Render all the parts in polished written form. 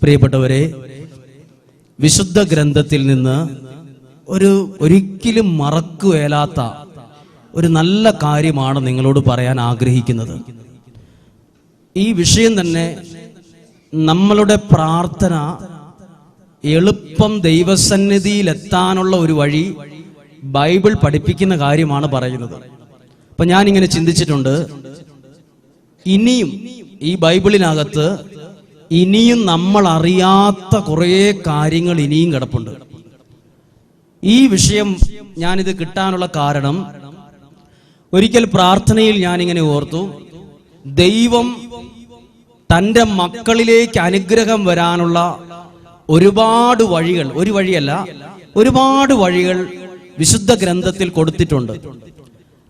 പ്രിയപ്പെട്ടവരെ, വിശുദ്ധ ഗ്രന്ഥത്തിൽ നിന്ന് ഒരിക്കലും മറക്കുകയില്ലാത്ത ഒരു നല്ല കാര്യമാണ് നിങ്ങളോട് പറയാൻ ആഗ്രഹിക്കുന്നത്. ഈ വിഷയം തന്നെ നമ്മളുടെ പ്രാർത്ഥന എളുപ്പം ദൈവസന്നിധിയിലെത്താനുള്ള ഒരു വഴി ബൈബിൾ പഠിപ്പിക്കുന്ന കാര്യമാണ് പറയുന്നത്. അപ്പൊ ഞാനിങ്ങനെ ചിന്തിച്ചിട്ടുണ്ട്, ഇനിയും ഈ ബൈബിളിനകത്ത് ഇനിയും നമ്മൾ അറിയാത്ത കുറേ കാര്യങ്ങൾ ഇനിയും കിടപ്പുണ്ട്. ഈ വിഷയം ഞാനിത് കിട്ടാനുള്ള കാരണം, ഒരിക്കൽ പ്രാർത്ഥനയിൽ ഞാനിങ്ങനെ ഓർത്തു, ദൈവം തൻ്റെ മക്കളിലേക്ക് അനുഗ്രഹം വരാനുള്ള ഒരുപാട് വഴികൾ, ഒരു വഴിയല്ല ഒരുപാട് വഴികൾ വിശുദ്ധ ഗ്രന്ഥത്തിൽ കൊടുത്തിട്ടുണ്ട്.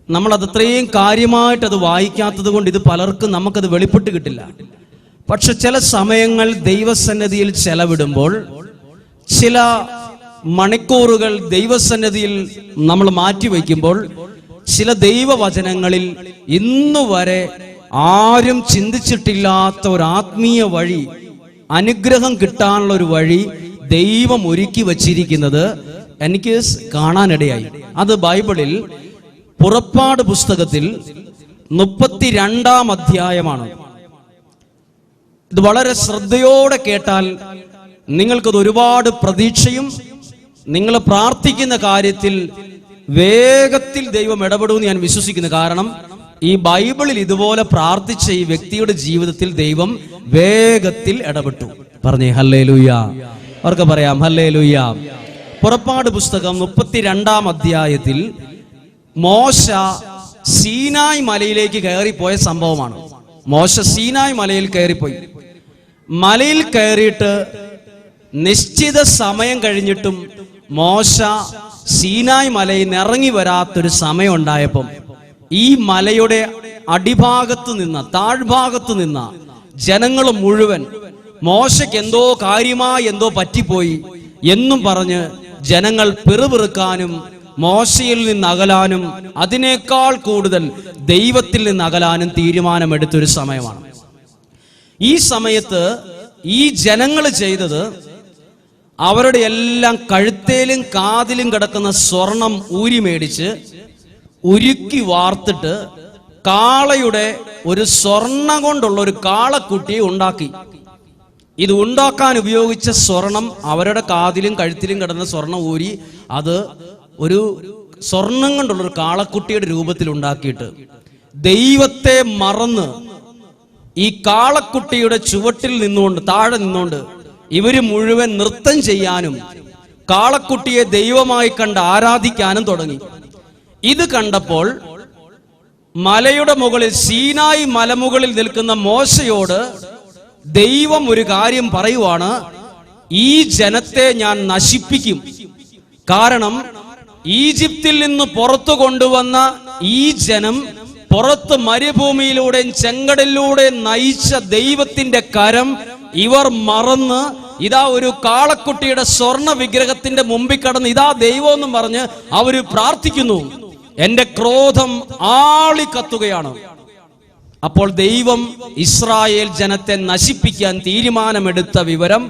നമ്മൾ അതത്രയും കാര്യമായിട്ട് അത് വായിക്കാത്തത് കൊണ്ട് ഇത് പലർക്കും നമുക്കത് വെളിപ്പെട്ട് കിട്ടില്ല. പക്ഷെ ചില സമയങ്ങൾ ദൈവസന്നിധിയിൽ ചെലവിടുമ്പോൾ, ചില മണിക്കൂറുകൾ ദൈവസന്നിധിയിൽ നമ്മൾ മാറ്റിവെക്കുമ്പോൾ, ചില ദൈവവചനങ്ങളിൽ ഇന്നുവരെ ആരും ചിന്തിച്ചിട്ടില്ലാത്ത ഒരു ആത്മീയ വഴി, അനുഗ്രഹം കിട്ടാനുള്ള ഒരു വഴി ദൈവം ഒരുക്കി വച്ചിരിക്കുന്നത് എനിക്ക് കാണാനിടയായി. അത് ബൈബിളിൽ പുറപ്പാട് പുസ്തകത്തിൽ 32-ാം അധ്യായമാണ്. ഇത് വളരെ ശ്രദ്ധയോടെ കേട്ടാൽ നിങ്ങൾക്കത് ഒരുപാട് പ്രതീക്ഷയും നിങ്ങൾ പ്രാർത്ഥിക്കുന്ന കാര്യത്തിൽ വേഗത്തിൽ ദൈവം ഇടപെടുമെന്ന് ഞാൻ വിശ്വസിക്കുന്നു. കാരണം ഈ ബൈബിളിൽ ഇതുപോലെ പ്രാർത്ഥിച്ച ഈ വ്യക്തിയുടെ ജീവിതത്തിൽ ദൈവം വേഗത്തിൽ ഇടപെട്ടു. പറഞ്ഞേ ഹല്ലേലൂയ. അവർക്ക് പറയാം ഹല്ലേലൂയ. പുറപ്പാട് പുസ്തകം 32-ാം അധ്യായത്തിൽ മോശ സീനായ് മലയിലേക്ക് കയറിപ്പോയ സംഭവമാണ്. മോശ സീനായ് മലയിൽ കയറിപ്പോയി. മലയിൽ കയറിയിട്ട് നിശ്ചിത സമയം കഴിഞ്ഞിട്ടും മോശ സീനായ് മലയിൽ നിന്ന് ഇറങ്ങി വരാത്തൊരു സമയം ഉണ്ടായപ്പം ഈ മലയുടെ അടിഭാഗത്ത് നിന്ന, താഴ്ഭാഗത്ത് നിന്ന ജനങ്ങൾ മുഴുവൻ മോശയ്ക്ക് എന്തോ പറ്റിപ്പോയി എന്നും പറഞ്ഞ് ജനങ്ങൾ പിറുപിറുക്കാനും മോശയിൽ നിന്ന് അകലാനും അതിനേക്കാൾ കൂടുതൽ ദൈവത്തിൽ നിന്ന് അകലാനും തീരുമാനമെടുത്തൊരു സമയമാണ്. ഈ സമയത്ത് ഈ ജനങ്ങൾ ചെയ്തത്, അവരുടെ എല്ലാം കഴുത്തേലും കാതിലും കിടക്കുന്ന സ്വർണം ഊരി മേടിച്ച് ഉരുക്കി വാർത്തിട്ട് കാളയുടെ ഒരു സ്വർണം കൊണ്ടുള്ള ഒരു കാളക്കുട്ടിയെ ഉണ്ടാക്കി. ഇത് ഉണ്ടാക്കാൻ ഉപയോഗിച്ച സ്വർണം അവരുടെ കാതിലും കഴുത്തിലും കിടന്ന സ്വർണം ഊരി അത് ഒരു സ്വർണം കൊണ്ടുള്ള ഒരു കാളക്കുട്ടിയുടെ രൂപത്തിൽ ഉണ്ടാക്കിയിട്ട് ദൈവത്തെ മറന്ന് ഈ കാളക്കുട്ടിയുടെ ചുവട്ടിൽ നിന്നുകൊണ്ട്, താഴെ നിന്നുകൊണ്ട് ഇവര് മുഴുവൻ നൃത്തം ചെയ്യാനും കാളക്കുട്ടിയെ ദൈവമായി കണ്ട് ആരാധിക്കാനും തുടങ്ങി. ഇത് കണ്ടപ്പോൾ മലയുടെ മുകളിൽ, സീനായി മലമുകളിൽ നിൽക്കുന്ന മോശയോട് ദൈവം ഒരു കാര്യം പറയുവാണ്, ഈ ജനത്തെ ഞാൻ നശിപ്പിക്കും. കാരണം ഈജിപ്തിൽ നിന്ന് പുറത്തു കൊണ്ടുവന്ന ഈ ജനം പുറത്ത് മരുഭൂമിയിലൂടെയും ചെങ്കടലിലൂടെയും നയിച്ച ദൈവത്തിന്റെ കരം ഇവർ മറന്ന് ഇതാ ഒരു കാളക്കുട്ടിയുടെ സ്വർണ്ണ വിഗ്രഹത്തിന്റെ മുമ്പിൽ കടന്ന് ഇതാ ദൈവം എന്നും പറഞ്ഞ് അവര് പ്രാർത്ഥിക്കുന്നു. എന്റെ ക്രോധം ആളിക്കത്തുകയാണ്. അപ്പോൾ ദൈവം ഇസ്രായേൽ ജനത്തെ നശിപ്പിക്കാൻ തീരുമാനമെടുത്ത വിവരം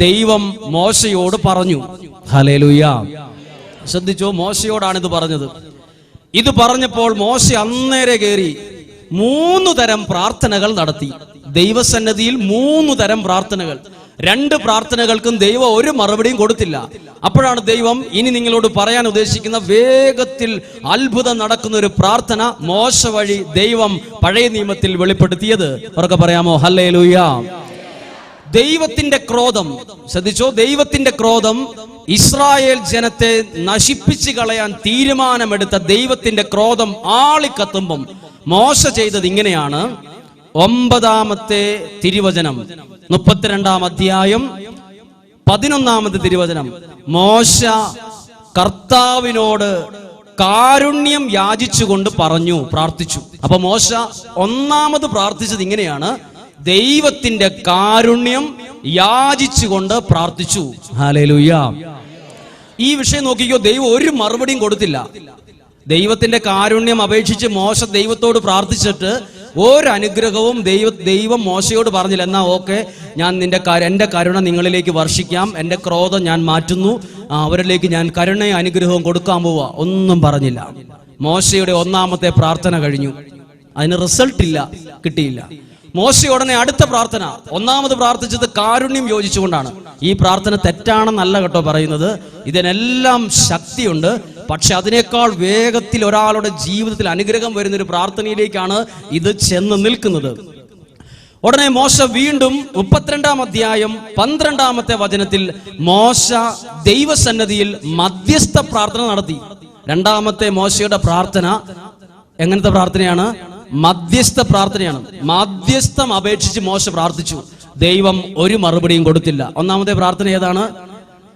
ദൈവം മോശയോട് പറഞ്ഞു. ഹല്ലേലൂയ. ശ്രദ്ധിച്ചോ, മോശയോടാണിത് പറഞ്ഞത്. ഇത് പറഞ്ഞപ്പോൾ മോശ അന്നേരെ കയറി 3 തരം പ്രാർത്ഥനകൾ നടത്തി. ദൈവസന്നിധിയിൽ 3 തരം പ്രാർത്ഥനകൾ. 2 പ്രാർത്ഥനകൾക്കും ദൈവം ഒരു മറുപടിയും കൊടുത്തില്ല. അപ്പോഴാണ് ദൈവം ഇനി നിങ്ങളോട് പറയാൻ ഉദ്ദേശിക്കുന്ന വേഗത്തിൽ അത്ഭുതം നടക്കുന്ന ഒരു പ്രാർത്ഥന മോശ വഴി ദൈവം പഴയ നിയമത്തിൽ വെളിപ്പെടുത്തിയത്. അവർക്ക് പറയാമോ ഹല്ലേലൂയ. ദൈവത്തിന്റെ ക്രോധം, ശ്രദ്ധിച്ചോ, ദൈവത്തിന്റെ ക്രോധം ഇസ്രായേൽ ജനത്തെ നശിപ്പിച്ചു കളയാൻ തീരുമാനമെടുത്ത ദൈവത്തിന്റെ ക്രോധം ആളിക്കത്തുമ്പം മോശ ചെയ്തത് ഇങ്ങനെയാണ്. 9-ാമത്തെ തിരുവചനം, 32-ാം അധ്യായം 11-ാമത്തെ തിരുവചനം. മോശ കർത്താവിനോട് കാരുണ്യം യാചിച്ചുകൊണ്ട് പ്രാർത്ഥിച്ചു. അപ്പൊ മോശ ഒന്നാമത് പ്രാർത്ഥിച്ചത് ഇങ്ങനെയാണ്, ദൈവത്തിന്റെ കാരുണ്യം യാചിച്ചുകൊണ്ട് പ്രാർത്ഥിച്ചു. ഹല്ലേലൂയ. ഈ വിഷയം നോക്കിക്കോ, ദൈവം ഒരു മറുപടിയും കൊടുത്തില്ല. ദൈവത്തിന്റെ കാരുണ്യം അപേക്ഷിച്ച് മോശ ദൈവത്തോട് പ്രാർത്ഥിച്ചിട്ട് ഒരനുഗ്രഹവും ദൈവം മോശയോട് പറഞ്ഞില്ല. എന്നാ ഓക്കെ, ഞാൻ എൻ്റെ കരുണ നിങ്ങളിലേക്ക് വർഷിക്കാം, എൻ്റെ ക്രോധം ഞാൻ മാറ്റുന്നു, അവരിലേക്ക് ഞാൻ കരുണയും അനുഗ്രഹവും കൊടുക്കാൻ പോവാ, ഒന്നും പറഞ്ഞില്ല. മോശയുടെ ഒന്നാമത്തെ പ്രാർത്ഥന കഴിഞ്ഞു, അതിന് റിസൾട്ട് ഇല്ല, കിട്ടിയില്ല. മോശ ഉടനെ അടുത്ത പ്രാർത്ഥന, ഒന്നാമത് പ്രാർത്ഥിച്ചത് കാരുണ്യം യോജിച്ചുകൊണ്ടാണ്. ഈ പ്രാർത്ഥന തെറ്റാണെന്നല്ല കേട്ടോ പറയുന്നത്, ഇതിനെല്ലാം ശക്തിയുണ്ട്. പക്ഷെ അതിനേക്കാൾ വേഗത്തിൽ ഒരാളുടെ ജീവിതത്തിൽ അനുഗ്രഹം വരുന്നൊരു പ്രാർത്ഥനയിലേക്കാണ് ഇത് ചെന്ന് നിൽക്കുന്നത്. ഉടനെ മോശ വീണ്ടും 32-ാം അധ്യായം 12-ാമത്തെ വചനത്തിൽ മോശ ദൈവസന്നിധിയിൽ മധ്യസ്ഥ പ്രാർത്ഥന നടത്തി. രണ്ടാമത്തെ മോശയുടെ പ്രാർത്ഥന എങ്ങനത്തെ പ്രാർത്ഥനയാണ്? മധ്യസ്ഥ പ്രാർത്ഥനയാണ്. മധ്യസ്ഥം അപേക്ഷിച്ച് മോശ പ്രാർത്ഥിച്ചു, ദൈവം ഒരു മറുപടിയും കൊടുത്തില്ല. ഒന്നാമത്തെ പ്രാർത്ഥന ഏതാണ്?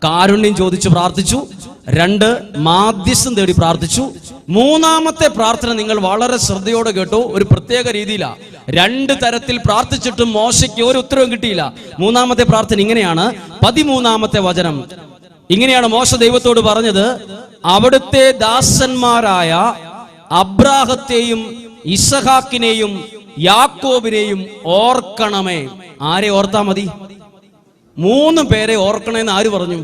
കാരുണ്യം ചോദിച്ചു പ്രാർത്ഥിച്ചു. 2, മാധ്യസ്ഥം തേടി പ്രാർത്ഥിച്ചു. മൂന്നാമത്തെ പ്രാർത്ഥന നിങ്ങൾ വളരെ ശ്രദ്ധയോടെ കേട്ടോ, ഒരു പ്രത്യേക രീതിയിലാണ്. 2 തരത്തിൽ പ്രാർത്ഥിച്ചിട്ടും മോശയ്ക്ക് ഒരു ഉത്തരവും കിട്ടിയില്ല. മൂന്നാമത്തെ പ്രാർത്ഥന ഇങ്ങനെയാണ്, 13-ാമത്തെ വചനം. ഇങ്ങനെയാണ് മോശ ദൈവത്തോട് പറഞ്ഞത്, അവിടുത്തെ ദാസന്മാരായ അബ്രാഹത്തെയും ഇസഹാക്കിനെയും യാക്കോബിനെയും ഓർക്കണമേ. ആരെ ഓർത്താ മതി? 3 പേരെ ഓർക്കണമെന്ന് ആര് പറഞ്ഞു?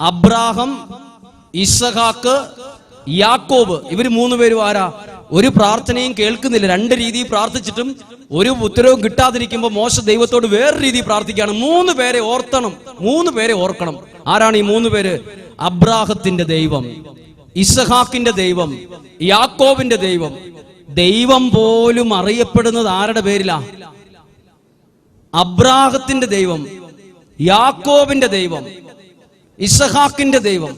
അബ്രാഹം, ഇസഹാക്ക്, യാക്കോബ്. ഇവര് 3 പേരും ആരാ? ഒരു പ്രാർത്ഥനയും കേൾക്കുന്നില്ല. 2 രീതിയിൽ പ്രാർത്ഥിച്ചിട്ടും ഒരു ഉത്തരവും കിട്ടാതിരിക്കുമ്പോൾ മോശ ദൈവത്തോട് വേറെ രീതി പ്രാർത്ഥിക്കുകയാണ്. 3 പേരെ ഓർത്തണം, 3 പേരെ ഓർക്കണം. ആരാണ് ഈ 3 പേര്? അബ്രാഹത്തിന്റെ ദൈവം, ഇസഹാക്കിന്റെ ദൈവം, യാക്കോബിന്റെ ദൈവം. ദൈവം പോലും അറിയപ്പെടുന്നത് ആരുടെ പേരിലാ? അബ്രാഹത്തിന്റെ ദൈവം, യാക്കോബിന്റെ ദൈവം, ഇസഹാക്കിന്റെ ദൈവം.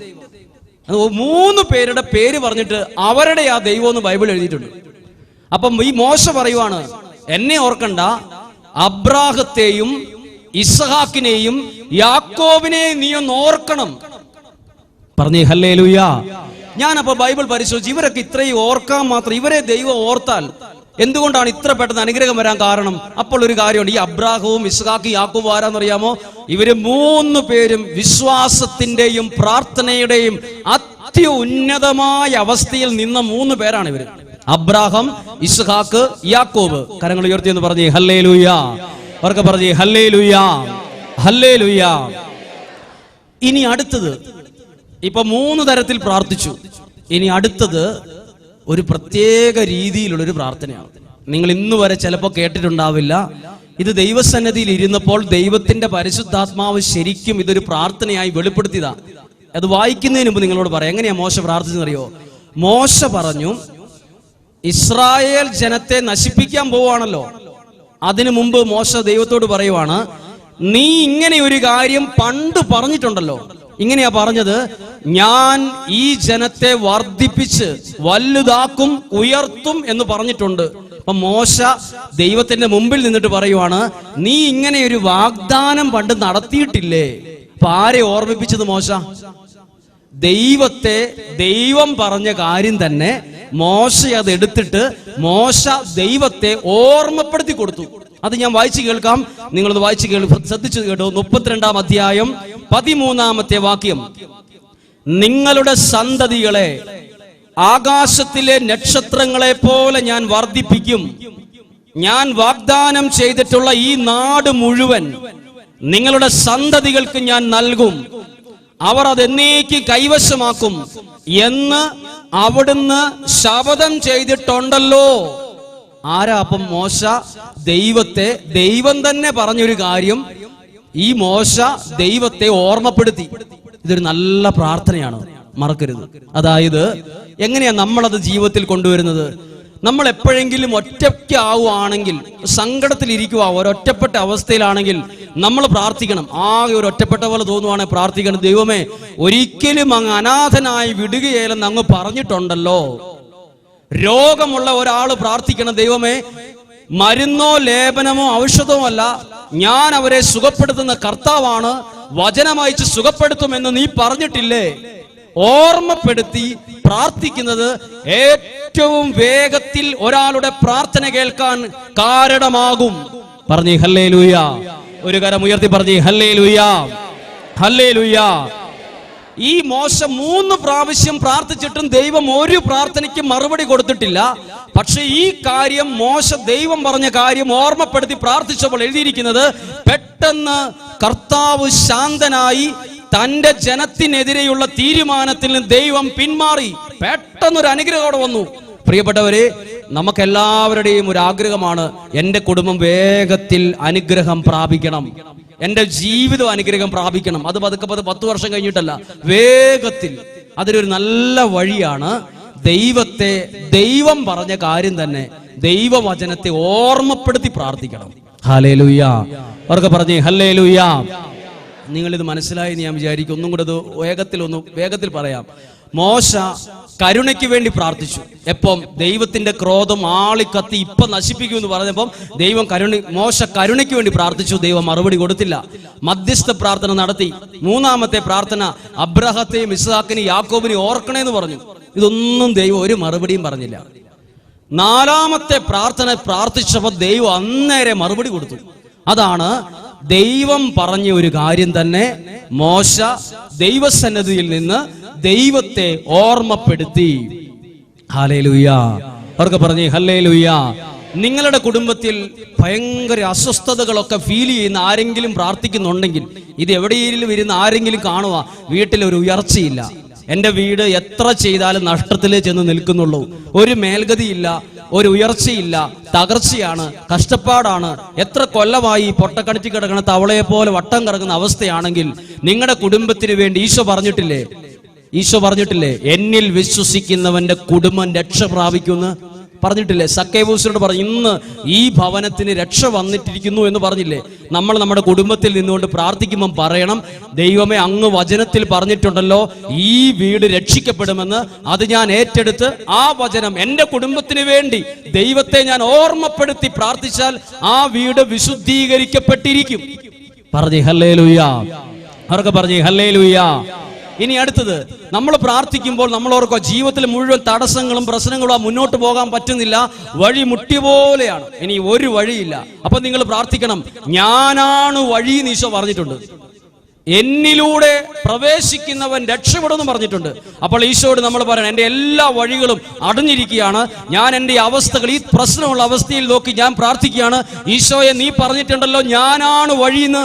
3 പേരുടെ പേര് പറഞ്ഞിട്ട് അവരുടെ ആ ദൈവം എന്ന് ബൈബിൾ എഴുതിയിട്ടുണ്ട്. അപ്പം ഈ മോശ പറയുവാണ്, എന്നെ ഓർക്കണ്ട, അബ്രാഹത്തെയും ഇസഹാക്കിനെയും യാക്കോബിനെയും നീ ഒന്ന് ഓർക്കണം. പറഞ്ഞേ ഹല്ലേലൂയ. ഞാനപ്പോ ബൈബിൾ പരിശോധിച്ചു, ഇവരൊക്കെ ഇത്രയും ഓർക്കാൻ മാത്രം, ഇവരെ ദൈവം ഓർത്താൽ എന്തുകൊണ്ടാണ് ഇത്ര പെട്ടെന്ന് അനുഗ്രഹം വരാൻ കാരണം? അപ്പോൾ ഒരു കാര്യമുണ്ട്, ഈ അബ്രാഹവും ഇസ്ഹാക്കും യാക്കോബും ആരാന്നറിയാമോ? ഇവര് 3 പേരും വിശ്വാസത്തിന്റെയും പ്രാർത്ഥനയുടെയും അത്യുന്നതമായ അവസ്ഥയിൽ നിന്ന 3 പേരാണ് ഇവര്. അബ്രാഹം, ഇസ്ഹാക്ക്, യാക്കോബ്. കരങ്ങൾ ഉയർത്തി എന്ന് പറഞ്ഞേ ഹല്ലേലൂയ. അവർക്ക് പറഞ്ഞേ ഹല്ലേലൂയ, ഹല്ലേലൂയ. ഇനി അടുത്തത്, ഇപ്പൊ 3 തരത്തിൽ പ്രാർത്ഥിച്ചു. ഇനി അടുത്തത് ഒരു പ്രത്യേക രീതിയിലുള്ളൊരു പ്രാർത്ഥനയാണ്. നിങ്ങൾ ഇന്ന് വരെ ചിലപ്പോൾ കേട്ടിട്ടുണ്ടാവില്ല. ഇത് ദൈവസന്നിധിയിൽ ഇരുന്നപ്പോൾ ദൈവത്തിന്റെ പരിശുദ്ധാത്മാവ് ശരിക്കും ഇതൊരു പ്രാർത്ഥനയായി വെളിപ്പെടുത്തിയതാ. അത് വായിക്കുന്നതിന് മുമ്പ് നിങ്ങളോട് പറയാം, എങ്ങനെയാ മോശ പ്രാർത്ഥിച്ചെന്നറിയോ? മോശ പറഞ്ഞു, ഇസ്രായേൽ ജനത്തെ നശിപ്പിക്കാൻ പോവാണല്ലോ. അതിനു മുമ്പ് മോശ ദൈവത്തോട് പറയുവാണ്, നീ ഇങ്ങനെ ഒരു കാര്യം പണ്ട് പറഞ്ഞിട്ടുണ്ടല്ലോ. ഇങ്ങനെയാ പറഞ്ഞത്, ഞാൻ ഈ ജനത്തെ വർദ്ധിപ്പിച്ച് വലുതാക്കും, ഉയർത്തും എന്ന് പറഞ്ഞിട്ടുണ്ട്. അപ്പൊ മോശ ദൈവത്തിന്റെ മുമ്പിൽ നിന്നിട്ട് പറയുവാണ്, നീ ഇങ്ങനെ ഒരു വാഗ്ദാനം പണ്ട് നടത്തിയിട്ടില്ലേ? അപ്പൊ ആരെ ഓർമ്മിപ്പിച്ചത് മോശ? ദൈവത്തെ, ദൈവം പറഞ്ഞ കാര്യം തന്നെ മോശ അത് എടുത്തിട്ട് മോശ ദൈവത്തെ ഓർമ്മപ്പെടുത്തി കൊടുത്തു. അത് ഞാൻ വായിച്ചു കേൾക്കാം, നിങ്ങളത് വായിച്ചു ശ്രദ്ധിച്ചു കേട്ടോ. 32-ാം അധ്യായം 13-ാമത്തെ വാക്യം. നിങ്ങളുടെ സന്തതികളെ ആകാശത്തിലെ നക്ഷത്രങ്ങളെ പോലെ ഞാൻ വർദ്ധിപ്പിക്കും. ഞാൻ വാഗ്ദാനം ചെയ്തിട്ടുള്ള ഈ നാട് മുഴുവൻ നിങ്ങളുടെ സന്തതികൾക്ക് ഞാൻ നൽകും. അവർ അതെന്നേക്ക് കൈവശമാക്കും എന്ന് അവിടുന്ന് ശപഥം ചെയ്തിട്ടുണ്ടല്ലോ. ആരാ അപ്പം? മോശ ദൈവത്തെ, ദൈവം തന്നെ പറഞ്ഞൊരു കാര്യം ഈ മോശ ദൈവത്തെ ഓർമ്മപ്പെടുത്തി. ഇതൊരു നല്ല പ്രാർത്ഥനയാണ്, മറക്കരുത്. അതായത് എങ്ങനെയാ നമ്മളത് ജീവിതത്തിൽ കൊണ്ടുവരുന്നത്? നമ്മൾ എപ്പോഴെങ്കിലും ഒറ്റയ്ക്കാവുകയാണെങ്കിൽ, സങ്കടത്തിലിരിക്കുക, ഒരൊറ്റപ്പെട്ട അവസ്ഥയിലാണെങ്കിൽ നമ്മൾ പ്രാർത്ഥിക്കണം. ആകെ ഒരു ഒറ്റപ്പെട്ട പോലെ തോന്നുവാണെങ്കിൽ പ്രാർത്ഥിക്കണം, ദൈവമേ ഒരിക്കലും അങ്ങ് അനാഥനായി വിടുകയില്ലെന്ന് അങ്ങ് പറഞ്ഞിട്ടുണ്ടല്ലോ. രോഗമുള്ള ഒരാൾ പ്രാർത്ഥിക്കണം, ദൈവമേ മരുന്നോ ലേപനമോ ഔഷധമോ അല്ല, ഞാൻ അവരെ സുഖപ്പെടുത്തുന്ന കർത്താവാണ്, വചനമയച്ച് സുഖപ്പെടുത്തുമെന്ന് നീ പറഞ്ഞിട്ടില്ലേ? ഓർമ്മപ്പെടുത്തി പ്രാർത്ഥിക്കുന്നത് ഏറ്റവും വേഗത്തിൽ ഒരാളുടെ പ്രാർത്ഥന കേൾക്കാൻ കാരണമാകും. പറഞ്ഞേ ഹല്ലേലൂയ. ഒരു കരം ഉയർത്തി പറഞ്ഞേ ഹല്ലേലൂയ, ഹല്ലേലൂയ. ഈ മോശ 3 പ്രാവശ്യം പ്രാർത്ഥിച്ചിട്ടും ദൈവം ഒരു പ്രാർത്ഥനയ്ക്ക് മറുപടി കൊടുത്തിട്ടില്ല. പക്ഷെ ഈ കാര്യം മോശ ദൈവം പറഞ്ഞ കാര്യം ഓർമ്മപ്പെടുത്തി പ്രാർത്ഥിച്ചപ്പോൾ എഴുതിയിരിക്കുന്നത്, പെട്ടെന്ന് കർത്താവ് ശാന്തനായി തന്റെ ജനത്തിനെതിരെയുള്ള തീരുമാനത്തിൽ നിന്ന് ദൈവം പിന്മാറി. പെട്ടെന്നൊരു അനുഗ്രഹത്തോടെ വന്നു. പ്രിയപ്പെട്ടവരെ, നമുക്കെല്ലാവരുടെയും ഒരു ആഗ്രഹമാണ്, എൻ്റെ കുടുംബം വേഗത്തിൽ അനുഗ്രഹം പ്രാപിക്കണം, എൻ്റെ ജീവിതം അനുഗ്രഹം പ്രാപിക്കണം. അത് പതുക്കെ 10 വർഷം കഴിഞ്ഞിട്ടല്ല, വേഗത്തിൽ. അതിനൊരു നല്ല വഴിയാണ് ദൈവം പറഞ്ഞ കാര്യം തന്നെ ദൈവവചനത്തെ ഓർമ്മപ്പെടുത്തി പ്രാർത്ഥിക്കണം. ഹല്ലേലൂയ. അവർക്ക് പറഞ്ഞേ ഹല്ലേലൂയ. നിങ്ങളിത് മനസ്സിലായി ഞാൻ വിചാരിക്കും. ഒന്നും കൂടെ വേഗത്തിൽ പറയാം. മോശ കരുണയ്ക്ക് വേണ്ടി പ്രാർത്ഥിച്ചു. എപ്പം ദൈവത്തിന്റെ ക്രോധം ആളിക്കത്തി ഇപ്പൊ നശിപ്പിക്കുമെന്ന് പറഞ്ഞപ്പം മോശ കരുണയ്ക്ക് വേണ്ടി പ്രാർത്ഥിച്ചു. ദൈവം മറുപടി കൊടുത്തില്ല. മധ്യസ്ഥ പ്രാർത്ഥന നടത്തി. 3-ാമത്തെ പ്രാർത്ഥന അബ്രഹത്തെയും ഇസ്ഹാക്കിനെയും യാക്കോബിനെയും ഓർക്കണേന്ന് പറഞ്ഞു. ഇതൊന്നും ദൈവം ഒരു മറുപടിയും പറഞ്ഞില്ല. 4-ാമത്തെ പ്രാർത്ഥന പ്രാർത്ഥിച്ചപ്പോൾ ദൈവം അന്നേരം മറുപടി കൊടുത്തു. അതാണ് ദൈവം പറഞ്ഞ ഒരു കാര്യം തന്നെ മോശ ദൈവസന്നിധിയിൽ നിന്ന് ദൈവത്തെ ഓർമ്മപ്പെടുത്തി. ഹല്ലേലൂയ. അവർക്ക് പറഞ്ഞേ ഹല്ലേലൂയ. നിങ്ങളുടെ കുടുംബത്തിൽ ഭയങ്കര അസ്വസ്ഥതകളൊക്കെ ഫീൽ ചെയ്യുന്ന ആരെങ്കിലും പ്രാർത്ഥിക്കുന്നുണ്ടെങ്കിൽ, ഇത് എവിടെയെങ്കിലും ഇരുന്ന് ആരെങ്കിലും കാണുക, വീട്ടിലൊരു ഉയർച്ചയില്ല, എൻ്റെ വീട് എത്ര ചെയ്താലും നഷ്ടത്തിലേ ചെന്ന് നിൽക്കുന്നുള്ളൂ, ഒരു മേൽഗതിയില്ല, ഒരു ഉയർച്ചയില്ല, തകർച്ചയാണ്, കഷ്ടപ്പാടാണ്, എത്ര കൊല്ലമായി പൊട്ടക്കണിച്ച് കിടക്കണ തവളയെ പോലെ വട്ടം കിടക്കുന്ന അവസ്ഥയാണെങ്കിൽ, നിങ്ങളുടെ കുടുംബത്തിന് വേണ്ടി ഈശോ പറഞ്ഞിട്ടില്ലേ എന്നിൽ വിശ്വസിക്കുന്നവന്റെ കുടുംബം രക്ഷ പ്രാപിക്കുമെന്ന് പറഞ്ഞിട്ടില്ലേ? സക്കേവൂസിനോട് പറഞ്ഞു, ഇന്ന് ഈ ഭവനത്തിന് രക്ഷ വന്നിട്ടിരിക്കുന്നു എന്ന് പറഞ്ഞില്ലേ? നമ്മൾ നമ്മുടെ കുടുംബത്തിൽ നിന്നുകൊണ്ട് പ്രാർത്ഥിക്കുമ്പം പറയണം, ദൈവമേ അങ്ങ് വചനത്തിൽ പറഞ്ഞിട്ടുണ്ടല്ലോ ഈ വീട് രക്ഷിക്കപ്പെടുമെന്ന്. അത് ഞാൻ ഏറ്റെടുത്ത് ആ വചനം എൻ്റെ കുടുംബത്തിന് വേണ്ടി ദൈവത്തെ ഞാൻ ഓർമ്മപ്പെടുത്തി പ്രാർത്ഥിച്ചാൽ ആ വീട് വിശുദ്ധീകരിക്കപ്പെട്ടിരിക്കും. പറഞ്ഞേ ഹല്ലേലൂയ. അവർക്ക് പറഞ്ഞേ ഹല്ലേലൂയ. ഇനി അടുത്തത്, നമ്മൾ പ്രാർത്ഥിക്കുമ്പോൾ നമ്മൾ ഓർക്കുക, ജീവിതത്തിൽ മുഴുവൻ തടസ്സങ്ങളും പ്രശ്നങ്ങളും മുന്നോട്ട് പോകാൻ പറ്റുന്നില്ല, വഴി മുട്ടിയ പോലെയാണ്, ഇനി ഒരു വഴിയില്ല. അപ്പൊ നിങ്ങൾ പ്രാർത്ഥിക്കണം, ഞാനാണ് വഴി എന്ന് ഈശോ പറഞ്ഞിട്ടുണ്ട്, എന്നിലൂടെ പ്രവേശിക്കുന്നവൻ രക്ഷപ്പെടുമെന്ന് പറഞ്ഞിട്ടുണ്ട്. അപ്പോൾ ഈശോയോട് നമ്മൾ പറയണം, എൻ്റെ എല്ലാ വഴികളും അടഞ്ഞിരിക്കുകയാണ്, ഞാൻ എൻ്റെ അവസ്ഥകൾ, ഈ പ്രശ്നമുള്ള അവസ്ഥയിൽ നോക്കി ഞാൻ പ്രാർത്ഥിക്കുകയാണ്, ഈശോയെ നീ പറഞ്ഞിട്ടുണ്ടല്ലോ ഞാനാണ് വഴിയെന്ന്.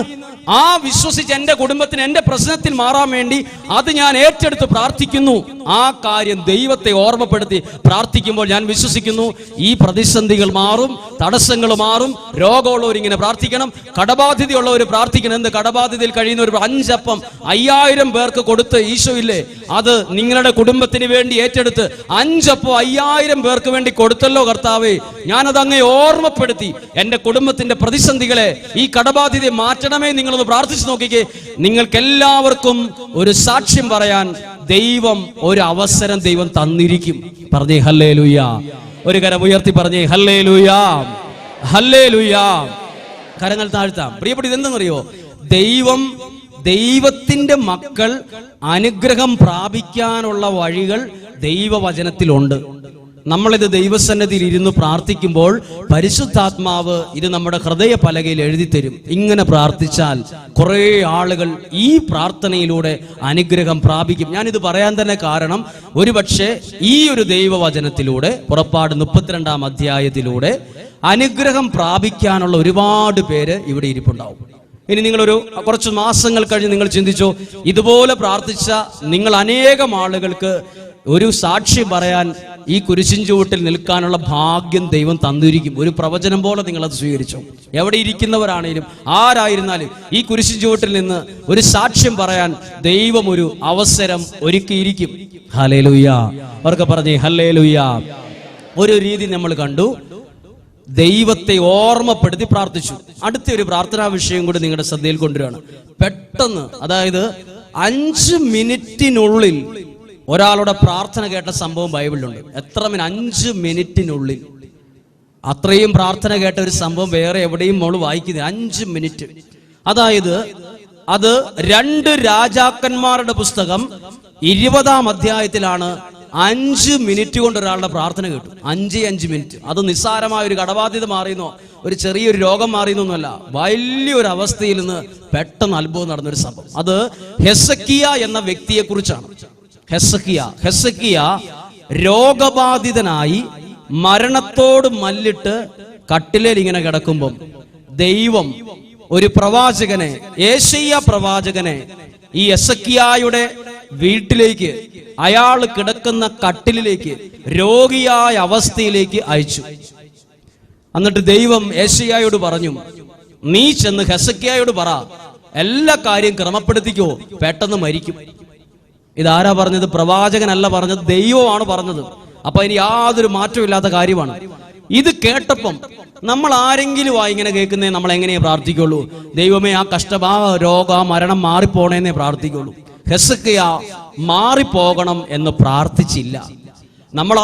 ആ വിശ്വസിച്ച് എൻ്റെ കുടുംബത്തിന് എൻ്റെ പ്രശ്നത്തിൽ മാറാൻ വേണ്ടി അത് ഞാൻ ഏറ്റെടുത്ത് പ്രാർത്ഥിക്കുന്നു. ആ കാര്യം ദൈവത്തെ ഓർമ്മപ്പെടുത്തി പ്രാർത്ഥിക്കുമ്പോൾ ഞാൻ വിശ്വസിക്കുന്നു ഈ പ്രതിസന്ധികൾ മാറും, തടസ്സങ്ങൾ മാറും. രോഗമുള്ളവരിങ്ങനെ പ്രാർത്ഥിക്കണം, കടബാധ്യതയുള്ളവർ പ്രാർത്ഥിക്കണം. എന്ത് കടബാധ്യതയിൽ കഴിയുന്നവർ 5 അപ്പം 5000 പേർക്ക് കൊടുത്ത് ഈശോ ഇല്ലേ, അത് നിങ്ങളുടെ കുടുംബത്തിന് വേണ്ടി ഏറ്റെടുത്ത് 5 അപ്പം 5000 പേർക്ക് വേണ്ടി കൊടുത്തല്ലോ കർത്താവേ, ഞാനത് അങ്ങേ ഓർമ്മപ്പെടുത്തി എൻ്റെ കുടുംബത്തിന്റെ പ്രതിസന്ധികളെ, ഈ കടബാധ്യതയെ മാറ്റണമേ. നിങ്ങളൊന്ന് പ്രാർത്ഥിച്ചു നോക്കിക്കേ, നിങ്ങൾക്ക് എല്ലാവർക്കും ഒരു സാക്ഷ്യം പറയാൻ ദൈവം ഒരു അവസരം ദൈവം തന്നിരിക്കും. പറഞ്ഞേ ഹല്ലേലൂയ. ഒരു കരം ഉയർത്തി പറഞ്ഞേ ഹല്ലേലൂയ, ഹല്ലേലൂയ. കരങ്ങൾ താഴ്ത്താം. പ്രിയപ്പെട്ട, ഇതെന്തെന്നറിയോ, ദൈവത്തിന്റെ മക്കൾ അനുഗ്രഹം പ്രാപിക്കാനുള്ള വഴികൾ ദൈവവചനത്തിലുണ്ട്. നമ്മളിത് ദൈവസന്നിധിയിൽ ഇരുന്ന് പ്രാർത്ഥിക്കുമ്പോൾ പരിശുദ്ധാത്മാവ് ഇത് നമ്മുടെ ഹൃദയ പലകയിൽ എഴുതി തരും. ഇങ്ങനെ പ്രാർത്ഥിച്ചാൽ കുറെ ആളുകൾ ഈ പ്രാർത്ഥനയിലൂടെ അനുഗ്രഹം പ്രാപിക്കും. ഞാനിത് പറയാൻ തന്നെ കാരണം, ഒരുപക്ഷെ ഈ ഒരു ദൈവവചനത്തിലൂടെ, പുറപ്പാട് 32-ാം അധ്യായത്തിലൂടെ അനുഗ്രഹം പ്രാപിക്കാനുള്ള ഒരുപാട് പേര് ഇവിടെ ഇരിപ്പുണ്ടാവും. ഇനി നിങ്ങളൊരു കുറച്ച് മാസങ്ങൾ കഴിഞ്ഞ് നിങ്ങൾ ചിന്തിച്ചോ, ഇതുപോലെ പ്രാർത്ഥിച്ച നിങ്ങൾ അനേകം ആളുകൾക്ക് ഒരു സാക്ഷ്യം പറയാൻ ഈ കുരിശിൻ ചുവട്ടിൽ നിൽക്കാനുള്ള ഭാഗ്യം ദൈവം തന്നിരിക്കും. ഒരു പ്രവചനം പോലെ നിങ്ങളത് സ്വീകരിച്ചോ. എവിടെ ഇരിക്കുന്നവരാണേലും ആരായിരുന്നാലും ഈ കുരിശിൻ ചുവട്ടിൽ നിന്ന് ഒരു സാക്ഷ്യം പറയാൻ ദൈവം ഒരു അവസരം ഒരുക്കിയിരിക്കും. ഹല്ലേലൂയ. അവർക്ക് പറഞ്ഞേ ഹല്ലേലൂയ. ഒരു രീതി നമ്മൾ കണ്ടു, ദൈവത്തെ ഓർമ്മപ്പെടുത്തി പ്രാർത്ഥിച്ചു. അടുത്ത ഒരു പ്രാർത്ഥനാ വിഷയം കൂടി നിങ്ങളുടെ ശ്രദ്ധയിൽ കൊണ്ടുവരികയാണ്. പെട്ടെന്ന്, അതായത് 5 മിനിറ്റിനുള്ളിൽ ഒരാളുടെ പ്രാർത്ഥന കേട്ട സംഭവം ബൈബിളിലുണ്ട്. എത്ര 5 മിനിറ്റിനുള്ളിൽ അത്രയും പ്രാർത്ഥന കേട്ട ഒരു സംഭവം വേറെ എവിടെയും നമ്മൾ വായിക്കുന്നത്. 5 മിനിറ്റ്. അതായത് അത് 2 രാജാക്കന്മാരുടെ പുസ്തകം 20-ാം അധ്യായത്തിലാണ് 5 മിനിറ്റ് കൊണ്ട് ഒരാളുടെ പ്രാർത്ഥന കേട്ടു. 5 മിനിറ്റ്. അത് നിസ്സാരമായ ഒരു കടബാധ്യത മാറിയെന്നോ ഒരു ചെറിയൊരു രോഗം മാറിയെന്നൊന്നുമല്ല, വലിയൊരു അവസ്ഥയിൽ നിന്ന് പെട്ടെന്ന് അത്ഭുതം നടന്നൊരു സംഭവം. അത് ഹെസക്കിയ എന്ന വ്യക്തിയെ കുറിച്ചാണ്. ഹെസക്കിയ രോഗബാധിതനായി മരണത്തോട് മല്ലിട്ട് കട്ടിലേൽ ഇങ്ങനെ കിടക്കുമ്പം ദൈവം ഒരു പ്രവാചകനെ, യേശയ്യ പ്രവാചകനെ ഈ ഹെസക്കിയായുടെ വീട്ടിലേക്ക്, അയാൾ കിടക്കുന്ന കട്ടിലിലേക്ക്, രോഗിയായ അവസ്ഥയിലേക്ക് അയച്ചു. എന്നിട്ട് ദൈവം യേശയ്യായോട് പറഞ്ഞു, നീ ചെന്ന് ഹെസക്കിയായോട് പറ, എല്ലാ കാര്യം ക്രമപ്പെടുത്തിക്കോ, പെട്ടെന്ന് മരിക്കും. ഇതാരാ പറഞ്ഞത്? പ്രവാചകനല്ല പറഞ്ഞത്, ദൈവമാണ് പറഞ്ഞത്. അപ്പൊ ഇനി യാതൊരു മാറ്റവും ഇല്ലാത്ത കാര്യമാണ്. ഇത് കേട്ടപ്പം നമ്മൾ ആരെങ്കിലും ഇങ്ങനെ കേൾക്കുന്നേ നമ്മൾ എങ്ങനെയാ പ്രാർത്ഥിക്കുള്ളൂ? ദൈവമേ, ആ രോഗം, ആ മരണം മാറിപ്പോണേന്നേ പ്രാർത്ഥിക്കുള്ളൂ. ഹെസക്കിയ മാറിപ്പോകണം എന്ന് പ്രാർത്ഥിച്ചില്ല. നമ്മൾ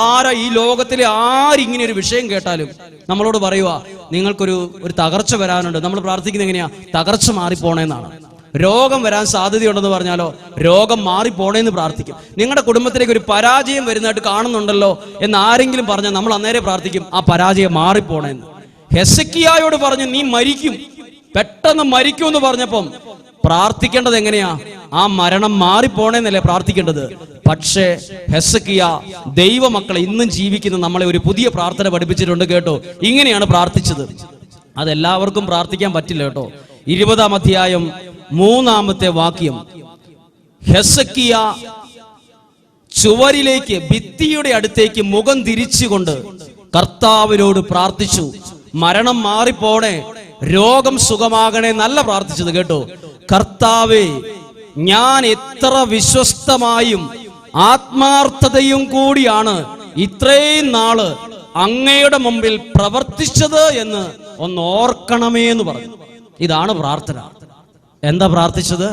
ഈ ലോകത്തിലെ ആരിങ്ങനെ ഒരു വിഷയം കേട്ടാലും നമ്മളോട് പറയുക, നിങ്ങൾക്കൊരു തകർച്ച വരാനുണ്ട്. നമ്മൾ പ്രാർത്ഥിക്കുന്നത് എങ്ങനെയാ? തകർച്ച മാറിപ്പോണേന്നാണ്. രോഗം വരാൻ സാധ്യതയുണ്ടെന്ന് പറഞ്ഞാലോ രോഗം മാറിപ്പോണേന്ന് പ്രാർത്ഥിക്കും. നിങ്ങളുടെ കുടുംബത്തിലേക്ക് ഒരു പരാജയം വരുന്നതായിട്ട് കാണുന്നുണ്ടല്ലോ എന്ന് ആരെങ്കിലും പറഞ്ഞാൽ നമ്മൾ അന്നേരം പ്രാർത്ഥിക്കും, ആ പരാജയം മാറിപ്പോണേന്ന്. ഹെസക്കിയായോട് പറഞ്ഞു, നീ മരിക്കും, പെട്ടെന്ന് മരിക്കും എന്ന് പറഞ്ഞപ്പം പ്രാർത്ഥിക്കേണ്ടത് എങ്ങനെയാ? ആ മരണം മാറിപ്പോണേന്നല്ലേ പ്രാർത്ഥിക്കേണ്ടത്. പക്ഷേ ഹെസക്കിയ ദൈവമക്കളെ ഇന്നും ജീവിക്കുന്ന നമ്മളെ ഒരു പുതിയ പ്രാർത്ഥന പഠിപ്പിച്ചിട്ടുണ്ട് കേട്ടോ. ഇങ്ങനെയാണ് പ്രാർത്ഥിച്ചത്. അതെല്ലാവർക്കും പ്രാർത്ഥിക്കാൻ പറ്റില്ല കേട്ടോ. 20-ാം അധ്യായം 3-ാമത്തെ വാക്യം, ഹെസക്കിയ ചുവരിലേക്ക്, ഭിത്തിയുടെ അടുത്തേക്ക് മുഖം തിരിച്ചുകൊണ്ട് കർത്താവിനോട് പ്രാർത്ഥിച്ചു, മരണം മാറിപ്പോണേ, രോഗം സുഖമാകണേ. നല്ല പ്രാർത്ഥിച്ചത് കേട്ടോ. കർത്താവേ, ഞാൻ എത്ര വിശ്വസ്തമായും ആത്മാർത്ഥതയും കൂടിയാണ് ഇത്രയും നാള് അങ്ങയുടെ മുമ്പിൽ പ്രവർത്തിച്ചത് എന്ന് ഒന്ന് ഓർക്കണമേ എന്ന് പറഞ്ഞു. ഇതാണ് പ്രാർത്ഥന. എന്താ പ്രാർത്ഥിച്ചത്?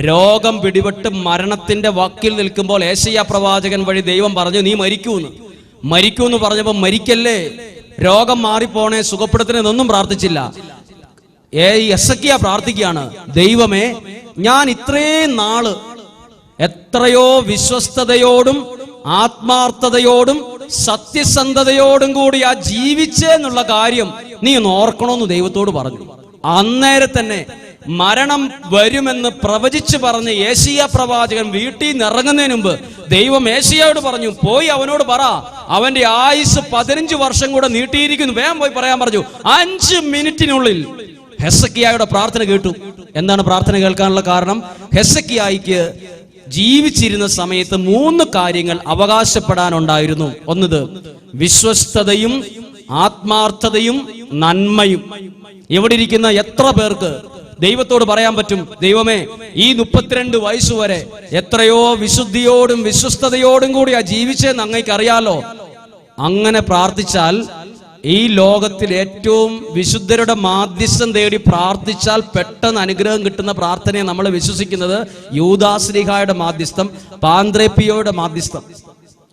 രോഗം പിടിപെട്ട് മരണത്തിന്റെ വക്കിൽ നിൽക്കുമ്പോൾ യേശയ്യ പ്രവാചകൻ വഴി ദൈവം പറഞ്ഞു, നീ മരിക്കൂന്ന് പറഞ്ഞപ്പോൾ മരിക്കല്ലേ, രോഗം മാറിപ്പോണേ, സുഖപ്പെടുത്തണേന്നൊന്നും പ്രാർത്ഥിച്ചില്ല. ഹെസക്കിയ പ്രാർത്ഥിക്കുകയാണ്, ദൈവമേ, ഞാൻ ഇത്രയും നാള് എത്രയോ വിശ്വസ്തയോടും ആത്മാർത്ഥതയോടും സത്യസന്ധതയോടും കൂടി ജീവിച്ചെന്നുള്ള കാര്യം നീ ഒന്ന് ഓർക്കണമെന്ന് ദൈവത്തോട് പറഞ്ഞു. അന്നേരം തന്നെ മരണം വരുമെന്ന് പ്രവചിച്ചു പറഞ്ഞ് യേശയ്യ പ്രവാചകൻ വീട്ടിൽ നിന്ന് ഇറങ്ങുന്നതിന് മുമ്പ് ദൈവം യേശയ്യയോട് പറഞ്ഞു, പോയി അവനോട് പറ, അവന്റെ ആയുസ് 15 വർഷം കൂടെ നീട്ടിയിരിക്കുന്നു, വേഗം പോയി പറയാൻ പറഞ്ഞു. 5 മിനിറ്റിനുള്ളിൽ ഹെസക്കിയായുടെ പ്രാർത്ഥന കേട്ടു. എന്താണ് പ്രാർത്ഥന കേൾക്കാനുള്ള കാരണം? ഹെസക്കിയായിക്ക് ജീവിച്ചിരുന്ന സമയത്ത് 3 കാര്യങ്ങൾ അവകാശപ്പെടാനുണ്ടായിരുന്നു. ഒന്നത് വിശ്വസ്തതയും ആത്മാർത്ഥതയും നന്മയും. ഇവിടെ ഇരിക്കുന്ന എത്ര പേർക്ക് ദൈവത്തോട് പറയാൻ പറ്റും, ദൈവമേ, ഈ 32 വയസ്സ് വരെ എത്രയോ വിശുദ്ധിയോടും വിശ്വസ്തയോടും കൂടി ജീവിച്ചെന്ന് അങ്ങേക്ക് അറിയാലോ. അങ്ങനെ പ്രാർത്ഥിച്ചാൽ, ഈ ലോകത്തിൽ ഏറ്റവും വിശുദ്ധരുടെ മാധ്യസ്ഥം തേടി പ്രാർത്ഥിച്ചാൽ പെട്ടെന്ന് അനുഗ്രഹം കിട്ടുന്ന പ്രാർത്ഥനയെ നമ്മൾ വിശ്വസിക്കുന്നത് യൂദാശ്ലീഹായുടെ മാധ്യസ്ഥം, പാന്ത്രേപ്പിയോയുടെ മാധ്യസ്ഥം.